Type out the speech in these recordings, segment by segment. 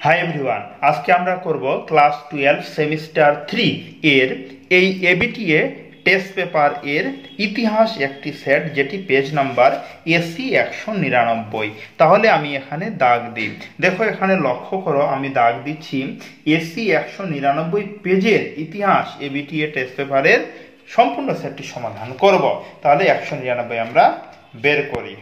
Hi everyone, আজকে আমরা করব ক্লাস 12 সেমিস্টার 3 এর এই এবিটিএ টেস্ট পেপার এর ইতিহাস একটি সেট, যেটি পেজ নাম্বার এসি 199। তাহলে আমি এখানে দাগ দিই। দেখো এখানে লক্ষ্য করো, আমি দাগ দিচ্ছি এসি 199 পেজের ইতিহাস এবিটিএ টেস্ট পেপারের সম্পূর্ণ সেটটি সমাধান করব। তাহলে 199 আমরা বের করি।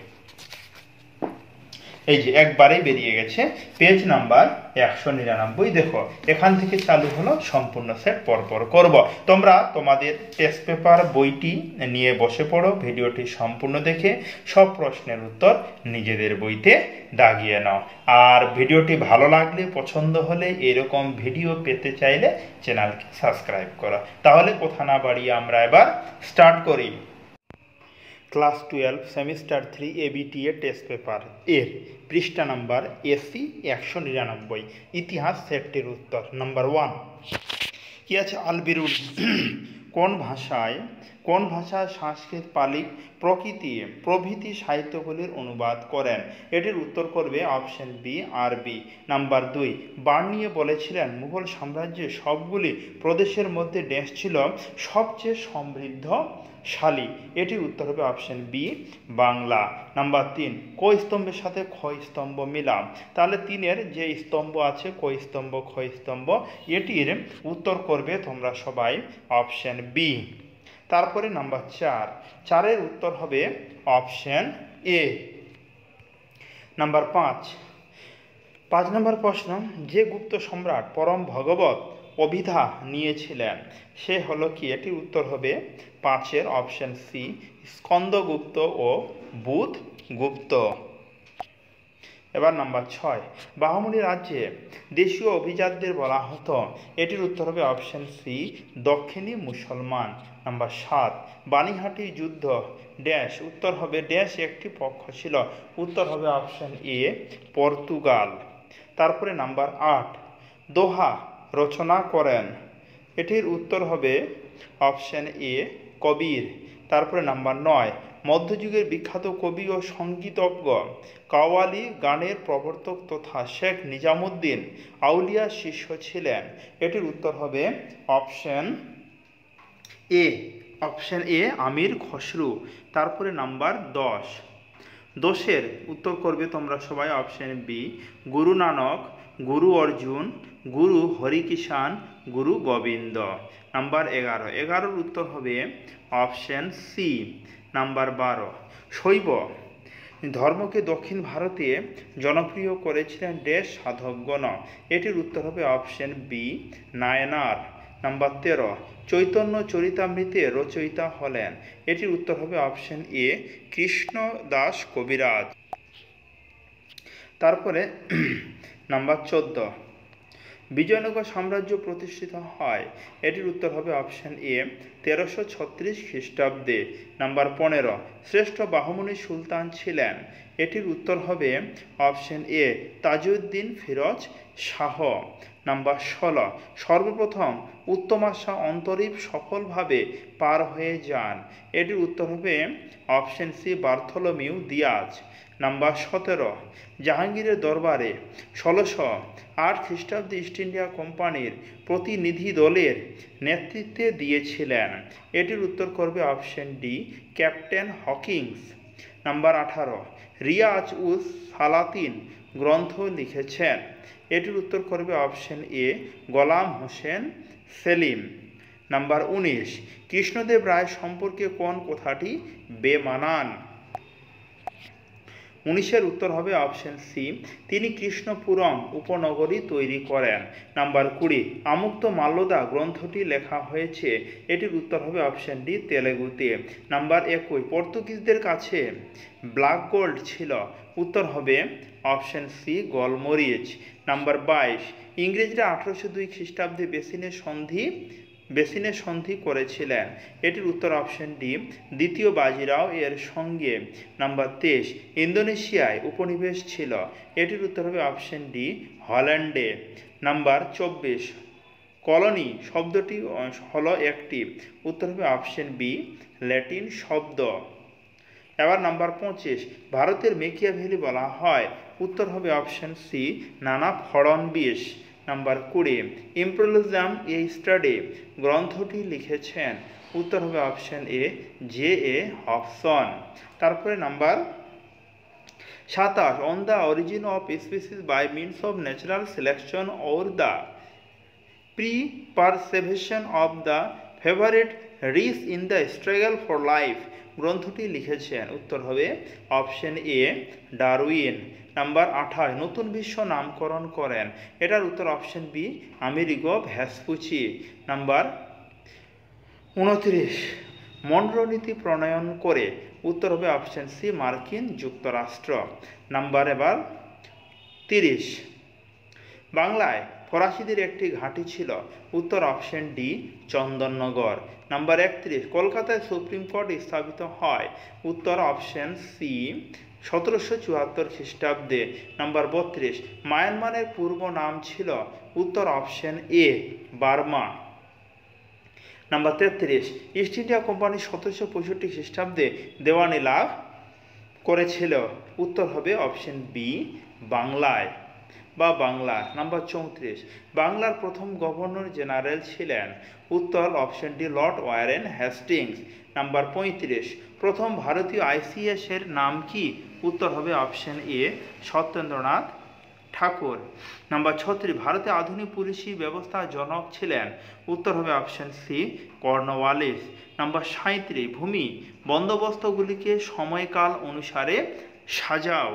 এই যে একবারেই বেরিয়ে গেছে পেজ নাম্বার 199। দেখো এখান থেকে চালু হলো সম্পূর্ণ সেট পরপর করব। তোমরা তোমাদের টেস্ট পেপার বইটি নিয়ে বসে পড়ো, ভিডিওটি সম্পূর্ণ দেখে সব প্রশ্নের উত্তর নিজেদের বইতে দাগিয়ে নাও। আর ভিডিওটি ভালো লাগলে, পছন্দ হলে, এরকম ভিডিও পেতে চাইলে চ্যানেলকে সাবস্ক্রাইব করো। তাহলে কথা না বাড়িয়ে আমরা এবার স্টার্ট করি। Class 12 semester 3 ABTA test paper এর পৃষ্ঠা নাম্বার এসি 199, ইতিহাস সেটটির উত্তর। নাম্বার 1 কি আছে? আল বিরুল কোন ভাষায় সংস্কৃত, পালি, প্রকৃতি প্রভৃতি সাহিত্যগুলির অনুবাদ করেন? এটির উত্তর করবে অপশন বি, আরবি। নাম্বার 2 বার্নিয়ে বলেছিলেন মুঘল সাম্রাজ্যের সবগুলি প্রদেশের মধ্যে ড্যাশ ছিল সবচেয়ে সমৃদ্ধশালী? এটির উত্তর হবে অপশন বি, বাংলা। নাম্বার 3 ক স্তম্ভের সাথে খ স্তম্ভ মিলাম। তাহলে 3-এর যে স্তম্ভ আছে ক স্তম্ভ, খ স্তম্ভ, এটির উত্তর করবে তোমরা সবাই অপশন বি। তারপরে নাম্বার 4-এর উত্তর হবে অপশন এ। নাম্বার 5 নম্বর প্রশ্ন, যে গুপ্ত সম্রাট পরম ভগবত অভিধা নিয়েছিলেন সে হলো কি? এটির উত্তর হবে 5-এর অপশন সি, স্কন্দগুপ্ত ও বুধগুপ্ত। এবার নাম্বার 6 বাহুমনি রাজ্যে দেশীয় অভিজাতদের বলা হতো। এটির উত্তর হবে অপশন সি, দক্ষিণী মুসলমান। নাম্বার 7 বানিহাটি যুদ্ধ ড্যাশ, উত্তর হবে ড্যাশ একটি পক্ষ ছিল? উত্তর হবে অপশন এ, পর্তুগাল। তারপরে নাম্বার 8 দোহা রচনা করেন? এটির উত্তর হবে অপশন এ, কবির। তারপরে নাম্বার 9 মধ্যযুগের বিখ্যাত কবি ও সঙ্গীতজ্ঞ কাওয়ালি গানের প্রবর্তক তথা শেখ নিজামুদ্দিন আউলিয়ার শিষ্য ছিলেন? এটির উত্তর হবে অপশন এ, আমির খসরু। তারপরে নাম্বার 10-এর উত্তর করবে তোমরা সবাই অপশন বি, গুরু নানক, গুরু অর্জুন, গুরু হরিকিষান, গুরু গোবিন্দ। নাম্বার 11-এর উত্তর হবে অপশন সি। নাম্বার 12 শৈব ধর্মকে দক্ষিণ ভারতে জনপ্রিয় করেছিলেন ড্যাশ সাধকগণ? এটির উত্তর হবে অপশন বি, নায়নার। নাম্বার 13 চৈতন্য চরিতামৃতের রচয়িতা হলেন? এটির উত্তর হবে অপশন এ, কৃষ্ণদাস কবিরাজ। তারপরে নাম্বার 14 বিজয়নগর সাম্রাজ্য প্রতিষ্ঠিত হয়? এটির উত্তর হবে অপশন এ, 1336 খ্রিস্টাব্দে। নাম্বার 15 শ্রেষ্ঠ বাহমনি সুলতান ছিলেন? এটির উত্তর হবে অপশন এ, তাজউদ্দিন ফিরোজ শাহ। নাম্বার 16 সর্বপ্রথম উত্তমাশা অন্তরীপ সফলভাবে পার হয়ে যান? এটির উত্তর হবে option C, Bartholomew Dias. Number 17 জাহাঙ্গীরের দরবারে 1608 খ্রিস্টাব্দে ইস্ট ইন্ডিয়া কোম্পানির প্রতিনিধি দলের নেতৃত্বে দিয়েছিলেন? এটির উত্তর করবে option D, captain Hawkins. Number 18 Riyaz us Salatin গ্রন্থ লিখেছেন? এটির উত্তর করবে option A, Ghulam Hussain Salim. Number 19 Krishnadeva Raya সম্পর্কে কোন কথাটি বেমানান? 19-এর উত্তর হবে অপশন সি, তিনি কৃষ্ণপুরম উপনগরী তৈরি করেন। নাম্বার 20 আমুক্ত মাল্যদা গ্রন্থটি লেখা হয়েছে? এটির উত্তর হবে অপশন ডি, তেলেগুতে। নাম্বার 21 পর্তুগিজদের কাছে ব্ল্যাক গোল্ড ছিল? উত্তর হবে অপশন সি, গোলমরিচ। নাম্বার 22 ইংরেজরা 1802 খ্রিস্টাব্দে বেসিনের সন্ধি করেছিলেন? এটির উত্তর অপশন ডি, দ্বিতীয় বাজিরাও এর সঙ্গে। নাম্বার 23 ইন্দোনেশিয়ায় উপনিবেশ ছিল? এটির উত্তর হবে অপশন ডি, হল্যান্ডে। নাম্বার 24 কলোনি শব্দটি হলো একটি? উত্তর হবে অপশন বি, ল্যাটিন শব্দ। এবার নাম্বার 25, ভারতের মেকিয়াভেলি বলা হয়, উত্তর হবে option C Nana Phadnavis. Number 20, imperialism a study গ্রন্থটি লিখেছেন, উত্তর হবে option A J A Hobson. তারপরে number 27, on the origin of species by means of natural selection or the preservation of the favoured races in the struggle for life গ্রন্থটি লিখেছেন, উত্তর হবে option এ Darwin. Number 28, নতুন বিশ্ব নামকরণ করেন, এটার উত্তর option B Amerigo Vespucci. Number 29, Monroe নীতি প্রণয়ন করে, উত্তর হবে অপশন সি মার্কিন যুক্তরাষ্ট্র। নাম্বার এবার 30, বাংলায় ফরাসিদের একটি ঘাঁটি ছিল, উত্তর অপশন ডি চন্দননগর। নাম্বার 31, কলকাতায় সুপ্রিম কোর্ট স্থাপিত হয়, উত্তর অপশন সি 1774 খ্রিস্টাব্দে। নাম্বার 32, মায়ানমারের পূর্ব নাম ছিল, উত্তর option A Burma. Number 33, east India company 1765 খ্রিস্টাব্দে দেওয়ানি লাভ করেছিল, উত্তর হবে অপশন বি বাংলায় বা বাংলা। নাম্বার 34, বাংলার প্রথম গভর্নর জেনারেল ছিলেন, উত্তর option D lord Warren Hastings. Number 35, প্রথম ভারতীয় আইসিএস এর নাম কি, উত্তর হবে option A Satyendranath Tagore. Number 36, ভারতে আধুনিক পুলিশি ব্যবস্থার জনক ছিলেন, উত্তর হবে অপশন সি কর্নওয়ালিস। নাম্বার 37, ভূমি বন্দোবস্তগুলিকে সময়কাল অনুসারে সাজাও।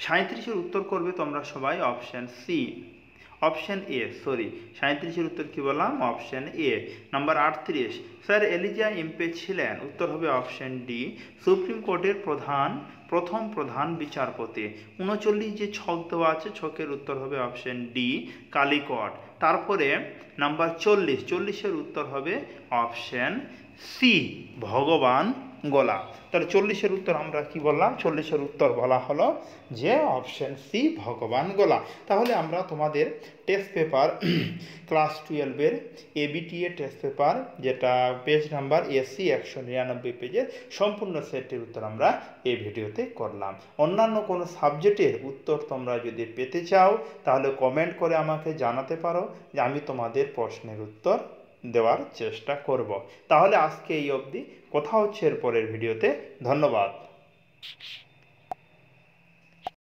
37-এর উত্তর করবে তোমরা সবাই অপশন সি অপশন এ 37-এর উত্তর কি বললাম option A. Number 38, sir Eliza Impey ছিলেন, উত্তর হবে অপশন ডি সুপ্রিম কোর্টের প্রথম প্রধান বিচারপতি। 39 যে ছক দেওয়া আছে, ছকের উত্তর হবে অপশন ডি কালিকট। তারপরে নাম্বার 40-এর উত্তর হবে অপশন সি ভগবান গোলা। তাহলে 40-এর উত্তর আমরা কি বললাম, 40-এর উত্তর বলা হলো যে অপশন সি ভগবান গোলা। তাহলে আমরা তোমাদের টেস্ট পেপার ক্লাস 12-এর এবিটিএ টেস্ট পেপার, যেটা পেজ নাম্বার এসি 199 পেজের সম্পূর্ণ সেটটির উত্তর আমরা এই ভিডিওতে করলাম। অন্যান্য কোনো সাবজেক্টের উত্তর তোমরা যদি পেতে চাও, তাহলে কমেন্ট করে আমাকে জানাতে পারো, যে আমি তোমাদের প্রশ্নের উত্তর দেওয়ার চেষ্টা করব। তাহলে আজকে এই অবধি, কথা হচ্ছে এর পরের ভিডিওতে। ধন্যবাদ।